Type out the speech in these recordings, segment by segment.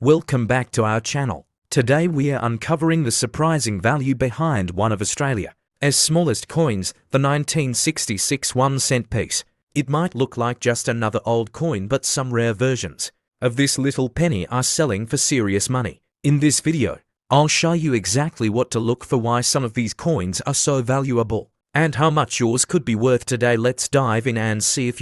Welcome back to our channel. Today we are uncovering the surprising value behind one of Australia's smallest coins, the 1966 1-cent piece. It might look like just another old coin, but some rare versions of this little penny are selling for serious money. In this video, I'll show you exactly what to look for, why some of these coins are so valuable, and how much yours could be worth today. Let's dive in and see if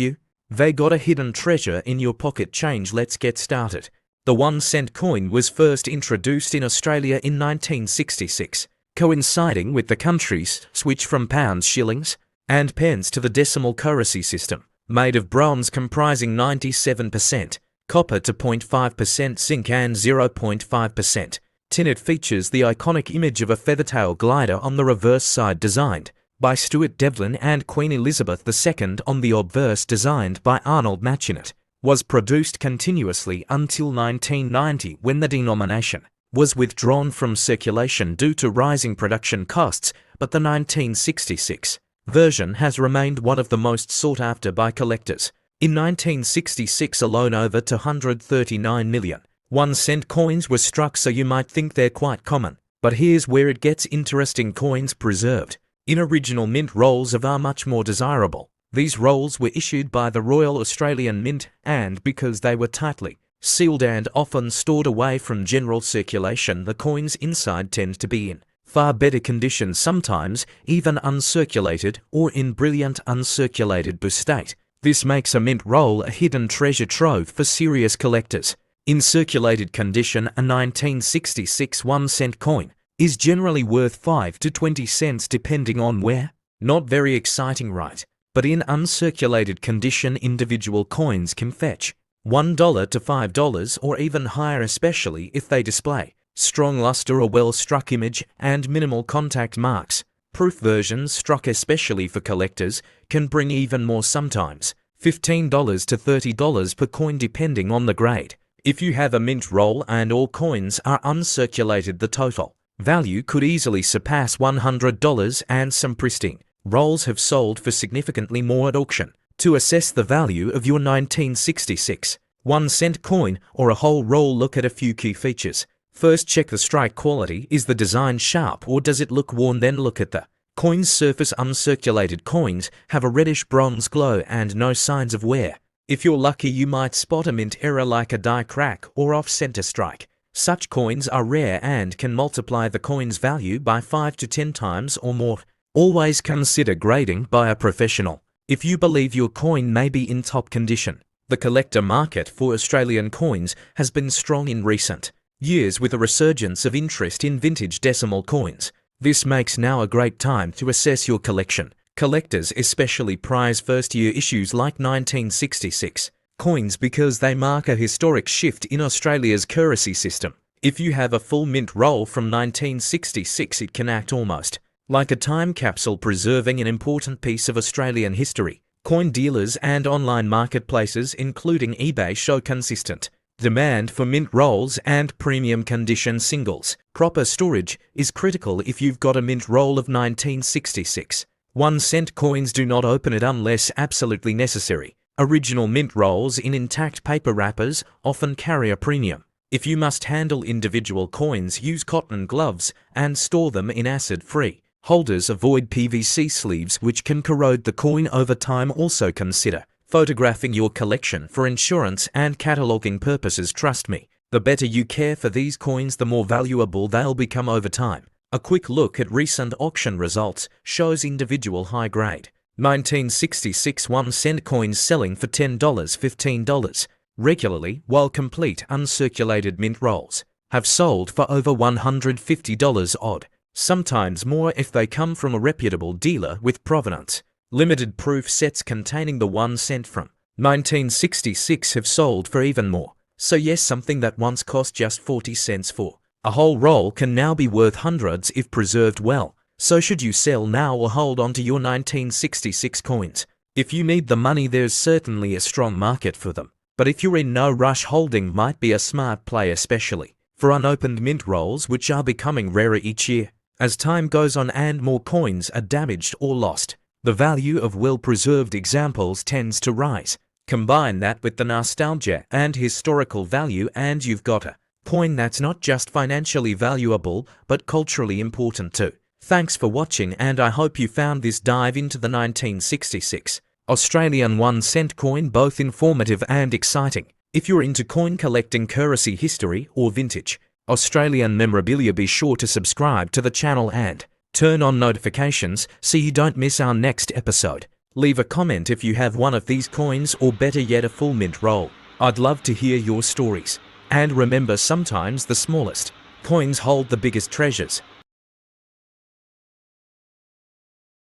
they got a hidden treasure in your pocket change. Let's get started. The 1-cent coin was first introduced in Australia in 1966, coinciding with the country's switch from pounds, shillings, and pence to the decimal currency system. Made of bronze comprising 97% copper to 0.5% zinc and 0.5% tin, it features the iconic image of a feathertail glider on the reverse side, designed by Stuart Devlin, and Queen Elizabeth II on the obverse, designed by Arnold Machinit. Was produced continuously until 1990, when the denomination was withdrawn from circulation due to rising production costs, but the 1966 version has remained one of the most sought after by collectors. In 1966 alone, over 239 million 1-cent coins were struck, so you might think they're quite common. But here's where it gets interesting: coins preserved in original mint rolls are much more desirable. These rolls were issued by the Royal Australian Mint, and because they were tightly sealed and often stored away from general circulation, the coins inside tend to be in far better condition, sometimes even uncirculated or in brilliant uncirculated state. This makes a mint roll a hidden treasure trove for serious collectors. In circulated condition, a 1966 1-cent coin is generally worth 5 to 20 cents depending on where. Not very exciting, right? But in uncirculated condition, individual coins can fetch $1 to $5 or even higher, especially if they display strong luster, a well-struck image, and minimal contact marks. Proof versions, struck especially for collectors, can bring even more, sometimes $15 to $30 per coin depending on the grade. If you have a mint roll and all coins are uncirculated, the total value could easily surpass $100, and some pristine rolls have sold for significantly more at auction. To assess the value of your 1966 1-cent coin or a whole roll, look at a few key features. First, check the strike quality. Is the design sharp or does it look worn? Then look at the coin's surface. Uncirculated coins have a reddish bronze glow and no signs of wear. If you're lucky, you might spot a mint error like a die crack or off-center strike. Such coins are rare and can multiply the coin's value by 5 to 10 times or more. Always consider grading by a professional if you believe your coin may be in top condition. The collector market for Australian coins has been strong in recent years, with a resurgence of interest in vintage decimal coins. This makes now a great time to assess your collection. Collectors especially prize first-year issues like 1966 coins because they mark a historic shift in Australia's currency system. If you have a full mint roll from 1966, it can act almost like a time capsule, preserving an important piece of Australian history. Coin dealers and online marketplaces, including eBay, show consistent demand for mint rolls and premium condition singles. Proper storage is critical if you've got a mint roll of 1966 1-cent coins. Do not open it unless absolutely necessary. Original mint rolls in intact paper wrappers often carry a premium. If you must handle individual coins, use cotton gloves and store them in acid-free holders. Avoid PVC sleeves, which can corrode the coin over time. Also consider photographing your collection for insurance and cataloging purposes. Trust me, the better you care for these coins, the more valuable they'll become over time. A quick look at recent auction results shows individual high-grade 1966 1-cent coins selling for $10, $15 regularly, while complete uncirculated mint rolls have sold for over $150 odd. Sometimes more if they come from a reputable dealer with provenance. Limited proof sets containing the 1 cent from 1966 have sold for even more. So yes, something that once cost just 40 cents for a whole roll can now be worth hundreds if preserved well. So should you sell now or hold on to your 1966 coins? If you need the money, there's certainly a strong market for them. But if you're in no rush, holding might be a smart play, especially for unopened mint rolls, which are becoming rarer each year. As time goes on and more coins are damaged or lost, the value of well-preserved examples tends to rise. Combine that with the nostalgia and historical value and you've got a coin that's not just financially valuable, but culturally important too. Thanks for watching, and I hope you found this dive into the 1966 Australian 1 cent coin both informative and exciting. If you're into coin collecting, currency history, or vintage Australian memorabilia, be sure to subscribe to the channel and turn on notifications so you don't miss our next episode. Leave a comment if you have one of these coins, or better yet, a full mint roll. I'd love to hear your stories. And remember, sometimes the smallest coins hold the biggest treasures.